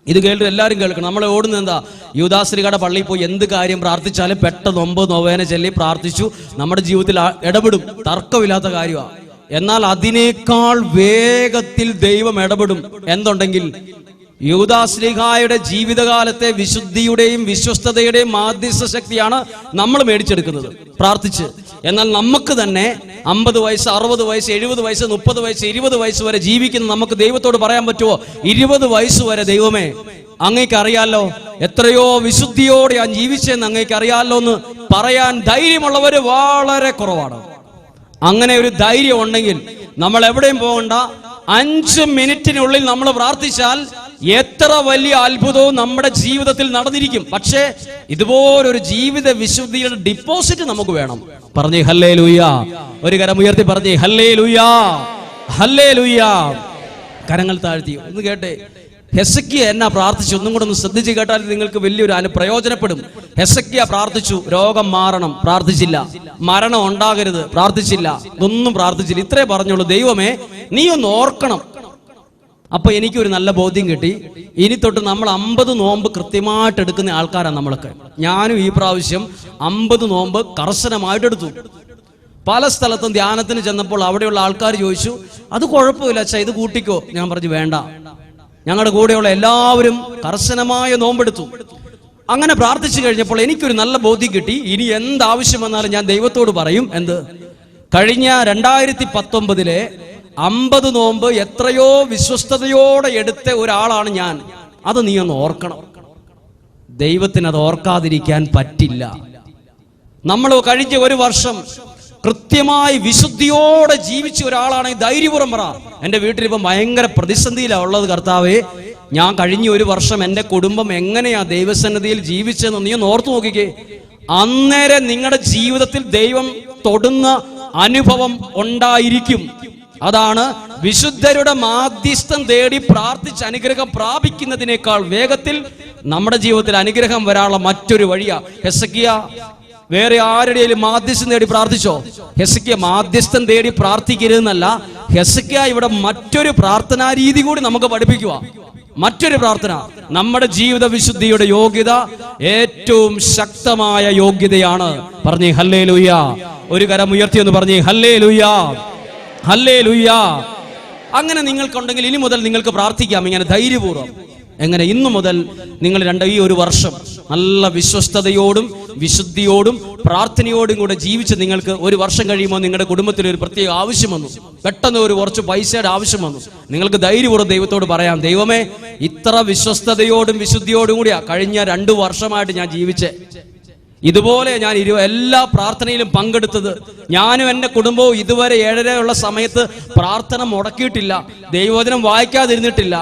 ഇത് കേട്ടിട്ട് എല്ലാവരും കേൾക്കണം. നമ്മളെ ഓടുന്നത് എന്താ? യൂദാശ്ലീഹയുടെ പള്ളിയിൽ പോയി എന്ത് കാര്യം പ്രാർത്ഥിച്ചാലും പെട്ടെന്ന് 9 നൊവേന ചൊല്ലി പ്രാർത്ഥിച്ചു, നമ്മുടെ ജീവിതത്തിൽ ഇടപെടും, തർക്കമില്ലാത്ത കാര്യമാണ്. എന്നാൽ അതിനേക്കാൾ വേഗത്തിൽ ദൈവം ഇടപെടും എന്തുണ്ടെങ്കിൽ യൂദാശ്ലീഹായുടെ ജീവിതകാലത്തെ വിശുദ്ധിയുടെയും വിശ്വസ്തതയുടെയും മാധ്യസ്ഥ ശക്തിയാണ് നമ്മൾ മേടിച്ചെടുക്കുന്നത് പ്രാർത്ഥിച്ച്. എന്നാൽ നമുക്ക് തന്നെ 50 വയസ്സ്, 60 വയസ്സ്, 70 വയസ്സ്, 30 വയസ്സ്, 20 വയസ്സ് വരെ ജീവിക്കുന്ന നമുക്ക് ദൈവത്തോട് പറയാൻ പറ്റുമോ? 20 വയസ്സ് വരെ ദൈവമേ, അങ്ങേക്ക് അറിയാലോ, എത്രയോ വിശുദ്ധിയോടെ ഞാൻ ജീവിച്ചെന്ന് അങ്ങേക്ക് അറിയാലോ എന്ന് പറയാൻ ധൈര്യമുള്ളവര് വളരെ കുറവാണ്. അങ്ങനെ ഒരു ധൈര്യം ഉണ്ടെങ്കിൽ നമ്മൾ എവിടെയും പോകണ്ട. 5 മിനിറ്റിനുള്ളിൽ നമ്മൾ പ്രാർത്ഥിച്ചാൽ എത്ര വലിയ അത്ഭുതവും നമ്മുടെ ജീവിതത്തിൽ നടന്നിരിക്കും. പക്ഷേ ഇതുപോലൊരു ജീവിത വിശുദ്ധിയുടെ ഡിപ്പോസിറ്റ് നമുക്ക് വേണം. പറഞ്ഞേ ഹല്ലേലൂയാ. ഒരു കരം ഉയർത്തി പറഞ്ഞേ ഹല്ലേലൂയാ, ഹല്ലേലൂയാ. കരങ്ങൾ താഴ്ത്തി ഒന്ന് കേട്ടെ. ഹെസക്കിയ എന്നാ പ്രാർത്ഥിച്ചു? ഒന്നും കൂടെ ഒന്ന് ശ്രദ്ധിച്ച് കേട്ടാൽ നിങ്ങൾക്ക് വലിയൊരു പ്രയോജനപ്പെടും. ഹെസക്കിയ പ്രാർത്ഥിച്ചു, രോഗം മാറണം, പ്രാർത്ഥിച്ചില്ല. മരണം ഉണ്ടാകരുത്, പ്രാർത്ഥിച്ചില്ല. ഇതൊന്നും പ്രാർത്ഥിച്ചില്ല. ഇത്രേ പറഞ്ഞുള്ളൂ, ദൈവമേ, നീ ഒന്ന് ഓർക്കണം. അപ്പൊ എനിക്കൊരു നല്ല ബോധ്യം കിട്ടി. ഇനി തൊട്ട് നമ്മൾ 50 നോമ്പ് കൃത്യമായിട്ട് എടുക്കുന്ന ആൾക്കാരാണ് നമ്മളൊക്കെ. ഞാനും ഈ പ്രാവശ്യം 50 നോമ്പ് കർശനമായിട്ട് എടുത്തു. പല സ്ഥലത്തും ധ്യാനത്തിന് ചെന്നപ്പോൾ അവിടെയുള്ള ആൾക്കാർ ചോദിച്ചു, അത് കുഴപ്പമില്ല അച്ഛാ, ഇത് കൂട്ടിക്കോ. ഞാൻ പറഞ്ഞു വേണ്ട, ഞങ്ങളുടെ കൂടെയുള്ള എല്ലാവരും കർശനമായ നോമ്പെടുത്തു. അങ്ങനെ പ്രാർത്ഥിച്ചു കഴിഞ്ഞപ്പോൾ എനിക്കൊരു നല്ല ബോധ്യം കിട്ടി. ഇനി എന്താവശ്യം വന്നാലും ഞാൻ ദൈവത്തോട് പറയും. എന്ത്? കഴിഞ്ഞ 2019 50 നോമ്പ് എത്രയോ വിശ്വസ്തയോടെ എടുത്ത ഒരാളാണ് ഞാൻ. അത് നീ ഒന്ന് ഓർക്കണം. ദൈവത്തിന് അത് ഓർക്കാതിരിക്കാൻ പറ്റില്ല. നമ്മൾ കഴിഞ്ഞ ഒരു വർഷം കൃത്യമായി വിശുദ്ധിയോടെ ജീവിച്ച ഒരാളാണെങ്കിൽ ധൈര്യപൂർവ്വം പറ, എൻ്റെ വീട്ടിലിപ്പം ഭയങ്കര പ്രതിസന്ധിയിലാണ് ഉള്ളത് കർത്താവേ, ഞാൻ കഴിഞ്ഞ ഒരു വർഷം എൻ്റെ കുടുംബം എങ്ങനെയാ ദൈവസന്നിധിയിൽ ജീവിച്ചതെന്ന് നീ ഒന്ന് ഓർത്തു നോക്കിക്കേ. അന്നേരം നിങ്ങളുടെ ജീവിതത്തിൽ ദൈവം തൊടുന്ന അനുഭവം ഉണ്ടായിരിക്കും. അതാണ് വിശുദ്ധരുടെ മാധ്യസ്ഥം തേടി പ്രാർത്ഥിച്ച് അനുഗ്രഹം പ്രാപിക്കുന്നതിനേക്കാൾ വേഗത്തിൽ നമ്മുടെ ജീവിതത്തിൽ അനുഗ്രഹം വരാനുള്ള മറ്റൊരു വഴിയാ. ഹെസക്കിയ വേറെ ആരുടെയും മാധ്യസ്ഥം തേടി പ്രാർത്ഥിച്ചോ? ഹെസക്കിയ മാധ്യസ്ഥം തേടി പ്രാർത്ഥിക്കരുതെന്നല്ല, ഹെസക്കിയ ഇവിടെ മറ്റൊരു പ്രാർത്ഥനാ രീതി കൂടി നമുക്ക് പഠിപ്പിക്കുക. മറ്റൊരു പ്രാർത്ഥന, നമ്മുടെ ജീവിത വിശുദ്ധിയുടെ യോഗ്യത ഏറ്റവും ശക്തമായ യോഗ്യതയാണ്. പറഞ്ഞേ ഹല്ലേലൂയ. ഒരു കരം ഉയർത്തി എന്ന് പറഞ്ഞേ ഹല്ലേലൂയ, ഹല്ലേലൂയ. അങ്ങനെ നിങ്ങൾക്കുണ്ടെങ്കിൽ ഇനി മുതൽ നിങ്ങൾക്ക് പ്രാർത്ഥിക്കാം ഇങ്ങനെ ധൈര്യപൂർവ്വം. എങ്ങനെ? ഇന്നു മുതൽ നിങ്ങൾ ഈ ഒരു വർഷം നല്ല വിശ്വസ്തയോടും വിശുദ്ധിയോടും പ്രാർത്ഥനയോടും കൂടെ ജീവിച്ച് നിങ്ങൾക്ക് ഒരു വർഷം കഴിയുമ്പോൾ നിങ്ങളുടെ കുടുംബത്തിൽ ഒരു പ്രത്യേക ആവശ്യം വന്നു, പെട്ടെന്ന് ഒരു കുറച്ച് പൈസയുടെ ആവശ്യം വന്നു, നിങ്ങൾക്ക് ധൈര്യപൂർവ്വം ദൈവത്തോട് പറയാം, ദൈവമേ ഇത്ര വിശ്വസ്തയോടും വിശുദ്ധിയോടും കൂടിയാ കഴിഞ്ഞ 2 വർഷമായിട്ട് ഞാൻ ജീവിച്ചേ. ഇതുപോലെ ഞാൻ എല്ലാ പ്രാർത്ഥനയിലും പങ്കെടുത്തത്. ഞാനും എൻ്റെ കുടുംബവും ഇതുവരെ 7:30 സമയത്ത് പ്രാർത്ഥന മുടക്കിയിട്ടില്ല, ദൈവവചനം വായിക്കാതിരുന്നിട്ടില്ല.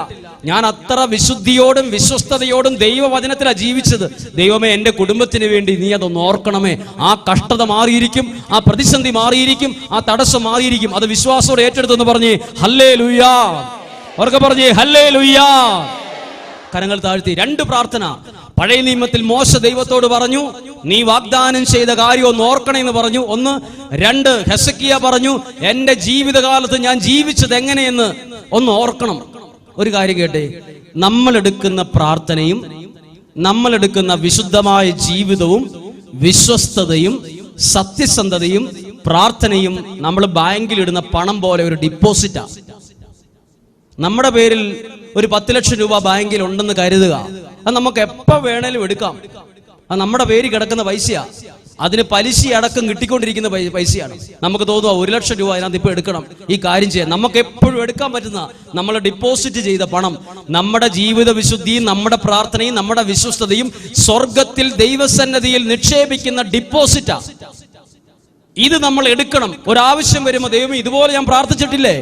ഞാൻ അത്ര വിശുദ്ധിയോടും വിശ്വസ്തയോടും ദൈവവചനത്തിലാണ് ജീവിച്ചത്. ദൈവമേ എൻ്റെ കുടുംബത്തിന് വേണ്ടി നീ അതൊന്ന് ഓർക്കണമേ. ആ കഷ്ടത മാറിയിരിക്കും, ആ പ്രതിസന്ധി മാറിയിരിക്കും, ആ തടസ്സം മാറിയിരിക്കും. അത് വിശ്വാസത്തോടെ ഏറ്റെടുത്തെന്ന് പറഞ്ഞേ ഹല്ലേലൂയാ. അവർക്ക് പറഞ്ഞേ ഹല്ലേലൂയാ. കരങ്ങൾ താഴ്ത്തി 2 പ്രാർത്ഥന. പഴയ നിയമത്തിൽ മോശ ദൈവത്തോട് പറഞ്ഞു, നീ വാഗ്ദാനം ചെയ്ത കാര്യം ഒന്ന് ഓർക്കണേ എന്ന് പറഞ്ഞു. 1. 2 ഹെസക്കിയ പറഞ്ഞു, എന്റെ ജീവിതകാലത്ത് ഞാൻ ജീവിച്ചത് എങ്ങനെയെന്ന് ഒന്ന് ഓർക്കണം. ഒരു കാര്യം കേട്ടെ, നമ്മളെടുക്കുന്ന പ്രാർത്ഥനയും നമ്മളെടുക്കുന്ന വിശുദ്ധമായ ജീവിതവും വിശ്വസ്തതയും സത്യസന്ധതയും പ്രാർത്ഥനയും നമ്മൾ ബാങ്കിലിടുന്ന പണം പോലെ ഒരു ഡിപ്പോസിറ്റാ. നമ്മുടെ പേരിൽ ഒരു 10 ലക്ഷം രൂപ ബാങ്കിൽ ഉണ്ടെന്ന് കരുതുക. അത് നമുക്ക് എപ്പോൾ വേണേലും എടുക്കാം. അത് നമ്മുടെ പേര് കിടക്കുന്ന പൈസയാ. അതിന് പലിശ അടക്കം കിട്ടിക്കൊണ്ടിരിക്കുന്ന പൈസയാണ്. നമുക്ക് തോന്നുക 1 ലക്ഷം രൂപ അതിനകത്ത് ഇപ്പോൾ എടുക്കണം, ഈ കാര്യം ചെയ്യാൻ. നമുക്ക് എപ്പോഴും എടുക്കാൻ പറ്റുന്ന നമ്മൾ ഡിപ്പോസിറ്റ് ചെയ്ത പണം, നമ്മുടെ ജീവിത വിശുദ്ധിയും നമ്മുടെ പ്രാർത്ഥനയും നമ്മുടെ വിശ്വസ്തതയും സ്വർഗത്തിൽ ദൈവസന്നിധിയിൽ നിക്ഷേപിക്കുന്ന ഡിപ്പോസിറ്റാ. ഇത് നമ്മൾ എടുക്കണം. ഒരാവശ്യം വരുമ്പോൾ ദൈവമേ ഇതുപോലെ ഞാൻ പ്രാർത്ഥിച്ചിട്ടില്ലേ,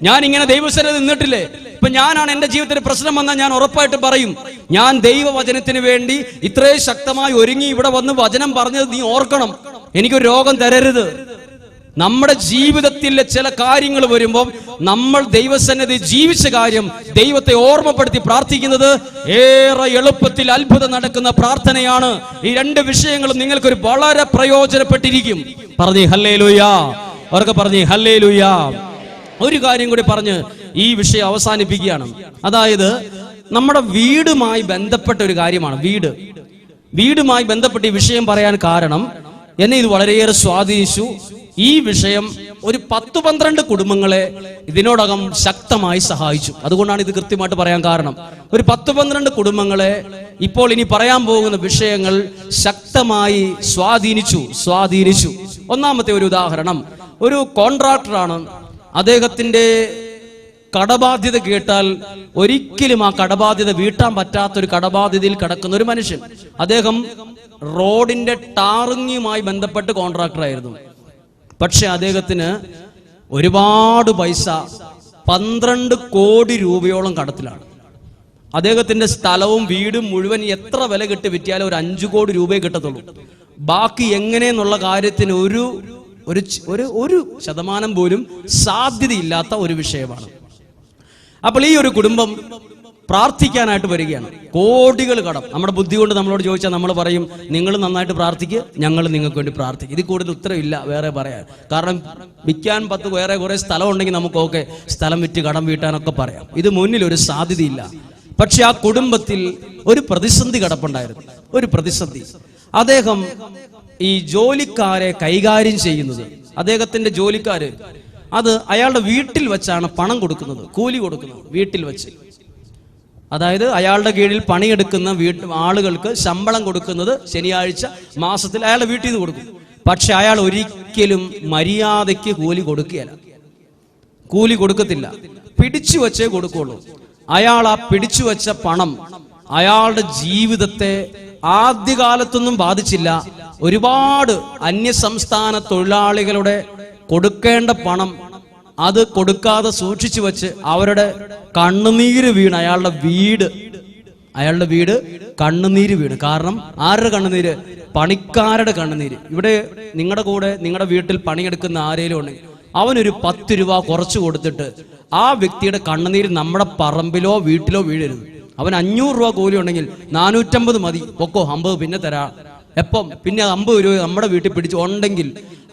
ഞാൻ ഇങ്ങനെ ദൈവസന്നിധി നിന്നിട്ടില്ലേ. ഇപ്പൊ ഞാനാണ് എൻ്റെ ജീവിതത്തിൽ പ്രശ്നം വന്നാൽ ഞാൻ ഉറപ്പായിട്ട് പറയും, ഞാൻ ദൈവവചനത്തിന് വേണ്ടി ഇത്രയും ശക്തമായി ഒരുങ്ങി ഇവിടെ വന്ന് വചനം പറഞ്ഞത് നീ ഓർക്കണം, എനിക്കൊരു രോഗം തരരുത്. നമ്മുടെ ജീവിതത്തിലെ ചില കാര്യങ്ങൾ വരുമ്പോൾ നമ്മൾ ദൈവസന്നിധി ജീവിച്ച കാര്യം ദൈവത്തെ ഓർമ്മപ്പെടുത്തി പ്രാർത്ഥിക്കുന്നത് ഏറെ എളുപ്പത്തിൽ അത്ഭുതം നടക്കുന്ന പ്രാർത്ഥനയാണ്. ഈ 2 വിഷയങ്ങളും നിങ്ങൾക്കൊരു വളരെ പ്രയോജനപ്പെട്ടിരിക്കും. പറഞ്ഞേ ഹല്ലേലൂയാ. അവർക്ക് പറഞ്ഞേ ഹല്ലേലൂയാ. ഒരു കാര്യം കൂടി പറഞ്ഞ് ഈ വിഷയം അവസാനിപ്പിക്കുകയാണ്. അതായത് നമ്മുടെ വീടുമായി ബന്ധപ്പെട്ട ഒരു കാര്യമാണ്. വീടുമായി ബന്ധപ്പെട്ട ഈ വിഷയം പറയാൻ കാരണം എന്നെ ഇത് വളരെയേറെ സ്വാധീനിച്ചു. ഈ വിഷയം ഒരു 10-12 കുടുംബങ്ങളെ ഇതിനോടകം ശക്തമായി സഹായിച്ചു. അതുകൊണ്ടാണ് ഇത് കൃത്യമായിട്ട് പറയാൻ കാരണം. ഒരു 10-12 കുടുംബങ്ങളെ ഇപ്പോൾ ഇനി പറയാൻ പോകുന്ന വിഷയങ്ങൾ ശക്തമായി സ്വാധീനിച്ചു. ഒന്നാമത്തെ ഒരു ഉദാഹരണം, ഒരു കോൺട്രാക്ടറാണ്. അദ്ദേഹത്തിന്റെ കടബാധ്യത കേട്ടാൽ ഒരിക്കലും ആ കടബാധ്യത വീട്ടാൻ പറ്റാത്തൊരു കടബാധ്യതയിൽ കിടക്കുന്ന ഒരു മനുഷ്യൻ. അദ്ദേഹം റോഡിന്റെ ടാറിങ്ങുമായി ബന്ധപ്പെട്ട് കോൺട്രാക്ടറായിരുന്നു. പക്ഷെ അദ്ദേഹത്തിന് ഒരുപാട് പൈസ, 12 കോടി രൂപയോളം കടത്തിലാണ്. അദ്ദേഹത്തിന്റെ സ്ഥലവും വീടും മുഴുവൻ എത്ര വില കെട്ടി വിറ്റാലും ഒരു 5 കോടി രൂപയെ കിട്ടത്തുള്ളൂ. ബാക്കി എങ്ങനെയെന്നുള്ള കാര്യത്തിന് ഒരു ശതമാനം പോലും സാധ്യതയില്ലാത്ത ഒരു വിഷയമാണ്. അപ്പോൾ ഈ ഒരു കുടുംബം പ്രാർത്ഥിക്കാനായിട്ട് വരികയാണ്. കോടികൾ കടം. നമ്മുടെ ബുദ്ധി കൊണ്ട് നമ്മളോട് ചോദിച്ചാൽ നമ്മൾ പറയും, നിങ്ങൾ നന്നായിട്ട് പ്രാർത്ഥിക്കുക, ഞങ്ങൾ നിങ്ങൾക്ക് വേണ്ടി പ്രാർത്ഥിക്കും. ഇതിൽ കൂടുതൽ ഉത്തരവില്ല വേറെ പറയാൻ. കാരണം വിൽക്കാൻ 10 വേറെ കുറെ സ്ഥലം ഉണ്ടെങ്കിൽ നമുക്കൊക്കെ സ്ഥലം വിറ്റ് കടം വീട്ടാനൊക്കെ പറയാം. ഇത് മുന്നിൽ ഒരു സാധ്യതയില്ല. പക്ഷെ ആ കുടുംബത്തിൽ ഒരു പ്രതിസന്ധി കിടപ്പുണ്ടായിരുന്നു. ഒരു പ്രതിസന്ധി. അദ്ദേഹം ഈ ജോലിക്കാരെ കൈകാര്യം ചെയ്യുന്നത്, അദ്ദേഹത്തിന്റെ ജോലിക്കാര് അത് അയാളുടെ വീട്ടിൽ വെച്ചാണ് പണം കൊടുക്കുന്നത്, കൂലി കൊടുക്കുന്നത് വീട്ടിൽ വെച്ച്. അതായത് അയാളുടെ കീഴിൽ പണിയെടുക്കുന്ന ആളുകൾക്ക് ശമ്പളം കൊടുക്കുന്നത് ശനിയാഴ്ച മാസത്തിൽ അയാളുടെ വീട്ടിൽ നിന്ന് കൊടുക്കും. പക്ഷെ അയാൾ ഒരിക്കലും മര്യാദയ്ക്ക് കൂലി കൊടുക്കുകയില്ല, കൂലി കൊടുക്കത്തില്ല, പിടിച്ചു വച്ചേ കൊടുക്കുള്ളൂ. അയാൾ ആ പിടിച്ചു വച്ച പണം അയാളുടെ ജീവിതത്തെ ആദ്യകാലത്തൊന്നും ബാധിച്ചില്ല. ഒരുപാട് അന്യസംസ്ഥാന തൊഴിലാളികളുടെ കൊടുക്കേണ്ട പണം അത് കൊടുക്കാതെ സൂക്ഷിച്ചു വെച്ച് അവരുടെ കണ്ണുനീര് വീണ് അയാളുടെ വീട് കണ്ണുനീര് വീണ്. കാരണം ആരുടെ കണ്ണുനീര്? പണിക്കാരുടെ കണ്ണുനീര്. ഇവിടെ നിങ്ങളുടെ കൂടെ നിങ്ങളുടെ വീട്ടിൽ പണിയെടുക്കുന്ന ആരേലും ഉണ്ടെങ്കിൽ അവനൊരു 10 രൂപ കുറച്ച് കൊടുത്തിട്ട് ആ വ്യക്തിയുടെ കണ്ണുനീര് നമ്മുടെ പറമ്പിലോ വീട്ടിലോ വീഴരുത്. അവൻ 500 രൂപ കൂലി ഉണ്ടെങ്കിൽ 450 മതി, പൊക്കോ, 50 പിന്നെ തരാം. എപ്പം? പിന്നെ 50 രൂപ നമ്മുടെ വീട്ടിൽ പിടിച്ച് ഉണ്ടെങ്കിൽ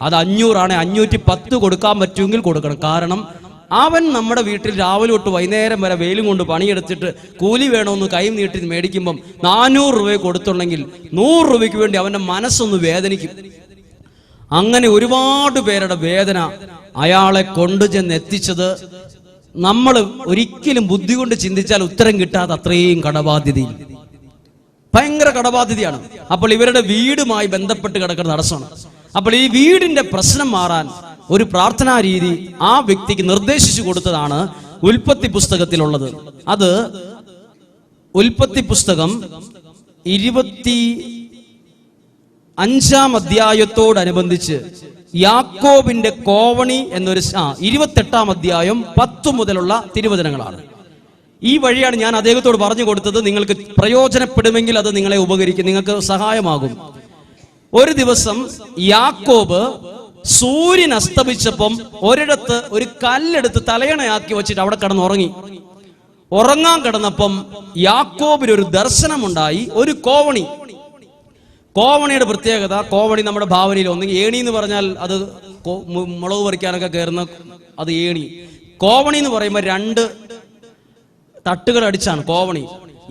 അത് 500 ആണ്, 510 കൊടുക്കാൻ പറ്റുമെങ്കിൽ കൊടുക്കണം. കാരണം അവൻ നമ്മുടെ വീട്ടിൽ രാവിലെ തൊട്ട് വൈകുന്നേരം വരെ വെയിലും കൊണ്ട് പണിയെടുത്തിട്ട് കൂലി വേണമെന്ന് കൈ നീട്ടി മേടിക്കുമ്പം 400 രൂപ കൊടുത്തുണ്ടെങ്കിൽ 100 രൂപയ്ക്ക് വേണ്ടി അവന്റെ മനസ്സൊന്ന് വേദനിക്കും. അങ്ങനെ ഒരുപാട് പേരുടെ വേദന അയാളെ കൊണ്ടുചെന്ന് എത്തിച്ചത് നമ്മൾ ഒരിക്കലും ബുദ്ധി കൊണ്ട് ചിന്തിച്ചാൽ ഉത്തരം കിട്ടാത്ത അത്രയും കടബാധ്യതയിൽ, ഭയങ്കര കടബാധ്യതയാണ്. അപ്പോൾ ഇവരുടെ വീടുമായി ബന്ധപ്പെട്ട് കിടക്കുന്ന തടസ്സമാണ്. അപ്പോൾ ഈ വീടിന്റെ പ്രശ്നം മാറാൻ ഒരു പ്രാർത്ഥനാ രീതി ആ വ്യക്തിക്ക് നിർദ്ദേശിച്ചു കൊടുത്തതാണ് ഉൽപ്പത്തി പുസ്തകത്തിലുള്ളത്. അത് ഉൽപ്പത്തി പുസ്തകം 25-ാം അധ്യായത്തോടനുബന്ധിച്ച് യാക്കോബിന്റെ കോവണി എന്നൊരു 28-ാം അധ്യായം 10 മുതലുള്ള തിരുവചനങ്ങളാണ്. ഈ വഴിയാണ് ഞാൻ അദ്ദേഹത്തോട് പറഞ്ഞു കൊടുത്തത്. നിങ്ങൾക്ക് പ്രയോജനപ്പെടുമെങ്കിൽ അത് നിങ്ങളെ ഉപകരിക്കും, നിങ്ങൾക്ക് സഹായമാകും. ഒരു ദിവസം യാക്കോബ് സൂര്യൻ അസ്തമിച്ചപ്പം ഒരിടത്ത് ഒരു കല്ലെടുത്ത് തലയണയാക്കി വെച്ചിട്ട് അവിടെ കിടന്നുറങ്ങി. ഉറങ്ങാൻ കിടന്നപ്പം യാക്കോബിന് ഒരു ദർശനമുണ്ടായി. ഒരു കോവണി. കോവണിയുടെ പ്രത്യേകത, കോവണി നമ്മുടെ ഭാവനയിൽ ഒന്നെങ്കിൽ ഏണി എന്ന് പറഞ്ഞാൽ അത് മുളക് പറിക്കാനൊക്കെ കയറുന്ന അത് ഏണി. കോവണി എന്ന് പറയുമ്പോൾ 2 തട്ടുകൾ അടിച്ചാണ് കോവണി.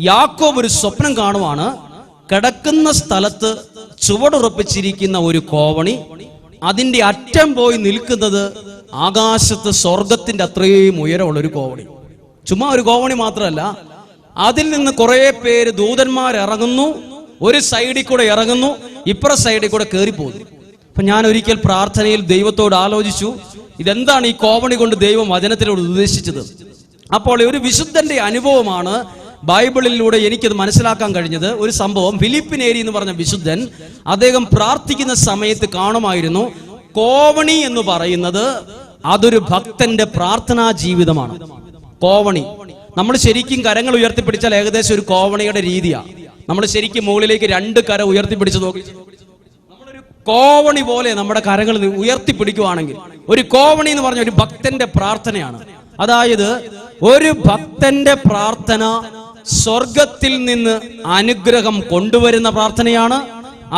യാക്കോബ് ഒരു സ്വപ്നം കാണുവാണ്. കിടക്കുന്ന സ്ഥലത്ത് ചുവടുറപ്പിച്ചിരിക്കുന്ന ഒരു കോവണി, അതിന്റെ അറ്റം പോയി നിൽക്കുന്നത് ആകാശത്ത് സ്വർഗത്തിന്റെ അത്രയും ഉയരമുള്ള ഒരു കോവണി. ചുമ്മാ ഒരു കോവണി മാത്രമല്ല, അതിൽ നിന്ന് കുറെ പേര് ദൂതന്മാർ ഇറങ്ങുന്നു. ഒരു സൈഡിൽ കൂടെ ഇറങ്ങുന്നു, ഇപ്പുറ സൈഡിൽ കൂടെ കയറിപ്പോകുന്നു. അപ്പൊ ഞാൻ ഒരിക്കൽ പ്രാർത്ഥനയിൽ ദൈവത്തോട് ആലോചിച്ചു, ഇതെന്താണ് ഈ കോവണി കൊണ്ട് ദൈവം വചനത്തിലൂടെ ഉദ്ദേശിച്ചത്? അപ്പോൾ ഒരു വിശുദ്ധന്റെ അനുഭവമാണ് ബൈബിളിലൂടെ എനിക്കത് മനസ്സിലാക്കാൻ കഴിഞ്ഞത്. ഒരു സംഭവം, ഫിലിപ്പ് നേരി എന്ന് പറഞ്ഞ വിശുദ്ധൻ, അദ്ദേഹം പ്രാർത്ഥിക്കുന്ന സമയത്ത് കാണുമായിരുന്നു കോവണി എന്ന് പറയുന്നത് അതൊരു ഭക്തന്റെ പ്രാർത്ഥനാ ജീവിതമാണ്. കോവണി നമ്മൾ ശരിക്കും കരങ്ങൾ ഉയർത്തിപ്പിടിച്ചാൽ ഏകദേശം ഒരു കോവണിയുടെ രീതിയാണ്. നമ്മൾ ശരിക്കും മുകളിലേക്ക് 2 കര ഉയർത്തിപ്പിടിച്ച് നോക്കി നമ്മളൊരു കോവണി പോലെ നമ്മുടെ കരങ്ങൾ ഉയർത്തിപ്പിടിക്കുവാണെങ്കിൽ ഒരു കോവണി എന്ന് പറഞ്ഞ ഒരു ഭക്തന്റെ പ്രാർത്ഥനയാണ്. അതായത് ഒരു ഭക്തന്റെ പ്രാർത്ഥന സ്വർഗത്തിൽ നിന്ന് അനുഗ്രഹം കൊണ്ടുവരുന്ന പ്രാർത്ഥനയാണ്.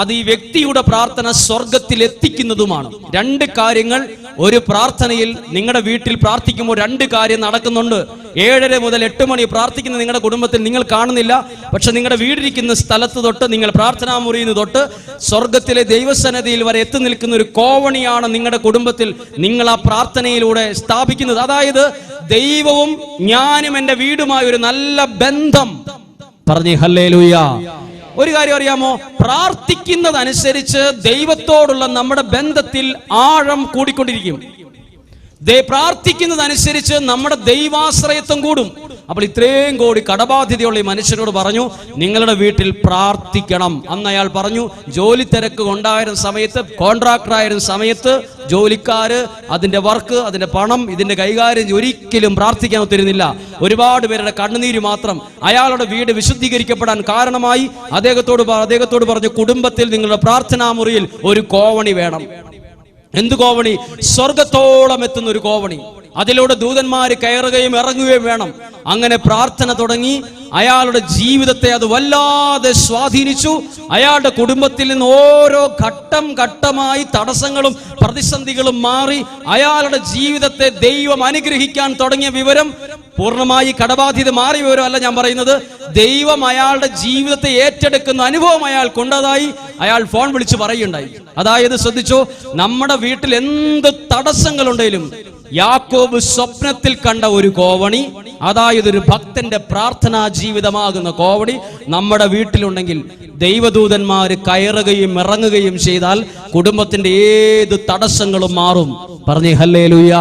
അത് ഈ വ്യക്തിയുടെ പ്രാർത്ഥന സ്വർഗത്തിൽ എത്തിക്കുന്നതുമാണ്. 2 കാര്യങ്ങൾ ഒരു പ്രാർത്ഥനയിൽ. നിങ്ങളുടെ വീട്ടിൽ പ്രാർത്ഥിക്കുമ്പോൾ 2 കാര്യം നടക്കുന്നുണ്ട്. 7:30 മുതൽ 8 മണി പ്രാർത്ഥിക്കുന്ന നിങ്ങളുടെ കുടുംബത്തിൽ നിങ്ങൾ കാണുന്നില്ല. പക്ഷെ നിങ്ങളുടെ വീടിരിക്കുന്ന സ്ഥലത്ത് തൊട്ട്, നിങ്ങൾ പ്രാർത്ഥനാ മുറിയിൽ തൊട്ട് സ്വർഗത്തിലെ ദൈവസന്നിധിയിൽ വരെ എത്തി നിൽക്കുന്ന ഒരു കോവണിയാണ് നിങ്ങളുടെ കുടുംബത്തിൽ നിങ്ങൾ ആ പ്രാർത്ഥനയിലൂടെ സ്ഥാപിക്കുന്നത്. അതായത് ദൈവവും ഞാനും എൻ്റെ വീടുമായി ഒരു നല്ല ബന്ധം. പറഞ്ഞേ ഹല്ലേലൂയ. ഒരു കാര്യം അറിയാമോ? പ്രാർത്ഥിക്കുന്നതനുസരിച്ച് ദൈവത്തോടുള്ള നമ്മുടെ ബന്ധത്തിൽ ആഴം കൂടിക്കൊണ്ടിരിക്കും. പ്രാർത്ഥിക്കുന്നതനുസരിച്ച് നമ്മുടെ ദൈവാശ്രയത്വം കൂടും. അപ്പോൾ ഇത്രയും കോടി കടബാധ്യതയുള്ള ഈ മനുഷ്യനോട് പറഞ്ഞു, നിങ്ങളുടെ വീട്ടിൽ പ്രാർത്ഥിക്കണം. അന്ന് അയാൾ പറഞ്ഞു, ജോലി തിരക്ക് ഉണ്ടായിരുന്ന സമയത്ത്, കോൺട്രാക്ടർ ആയിരുന്ന സമയത്ത് ജോലിക്കാര്, അതിന്റെ വർക്ക്, അതിന്റെ പണം, ഇതിന്റെ കൈകാര്യം ഒരിക്കലും പ്രാർത്ഥിക്കാൻ ഒത്തിരുന്നില്ല. ഒരുപാട് പേരുടെ കണ്ണുനീര് മാത്രം അയാളുടെ വീട് വിശുദ്ധീകരിക്കപ്പെടാൻ കാരണമായി. അദ്ദേഹത്തോട് പറഞ്ഞു, കുടുംബത്തിൽ നിങ്ങളുടെ പ്രാർത്ഥനാ മുറിയിൽ ഒരു കോവണി വേണം. എന്ത് കോവണി? സ്വർഗത്തോളം എത്തുന്ന ഒരു കോവണി. അതിലൂടെ ദൂതന്മാര് കയറുകയും ഇറങ്ങുകയും വേണം. അങ്ങനെ പ്രാർത്ഥന തുടങ്ങി. അയാളുടെ ജീവിതത്തെ അത് വല്ലാതെ സ്വാധീനിച്ചു. അയാളുടെ കുടുംബത്തിൽ നിന്ന് ഓരോ ഘട്ടം ഘട്ടമായി തടസ്സങ്ങളും പ്രതിസന്ധികളും മാറി അയാളുടെ ജീവിതത്തെ ദൈവം അനുഗ്രഹിക്കാൻ തുടങ്ങിയ വിവരം, പൂർണ്ണമായി കടബാധ്യത മാറിയ വിവരമല്ല ഞാൻ പറയുന്നത്, ദൈവം അയാളുടെ ജീവിതത്തെ ഏറ്റെടുക്കുന്ന അനുഭവം അയാൾക്കുണ്ടതായി അയാൾ ഫോൺ വിളിച്ച് പറയുണ്ടായി. അതായത് ശ്രദ്ധിച്ചോ, നമ്മുടെ വീട്ടിൽ എന്ത് തടസ്സങ്ങളുണ്ടെങ്കിലും യാക്കോബ് സ്വപ്നത്തിൽ കണ്ട ഒരു കോവണി അതായത് ഒരു ഭക്തന്റെ പ്രാർത്ഥനാ ജീവിതമാകുന്ന കോവടി നമ്മുടെ വീട്ടിലുണ്ടെങ്കിൽ ദൈവദൂതന്മാര് കയറുകയും ഇറങ്ങുകയും ചെയ്താൽ കുടുംബത്തിന്റെ ഏത് തടസ്സങ്ങളും മാറും. പറഞ്ഞേ ഹല്ലേലൂയ.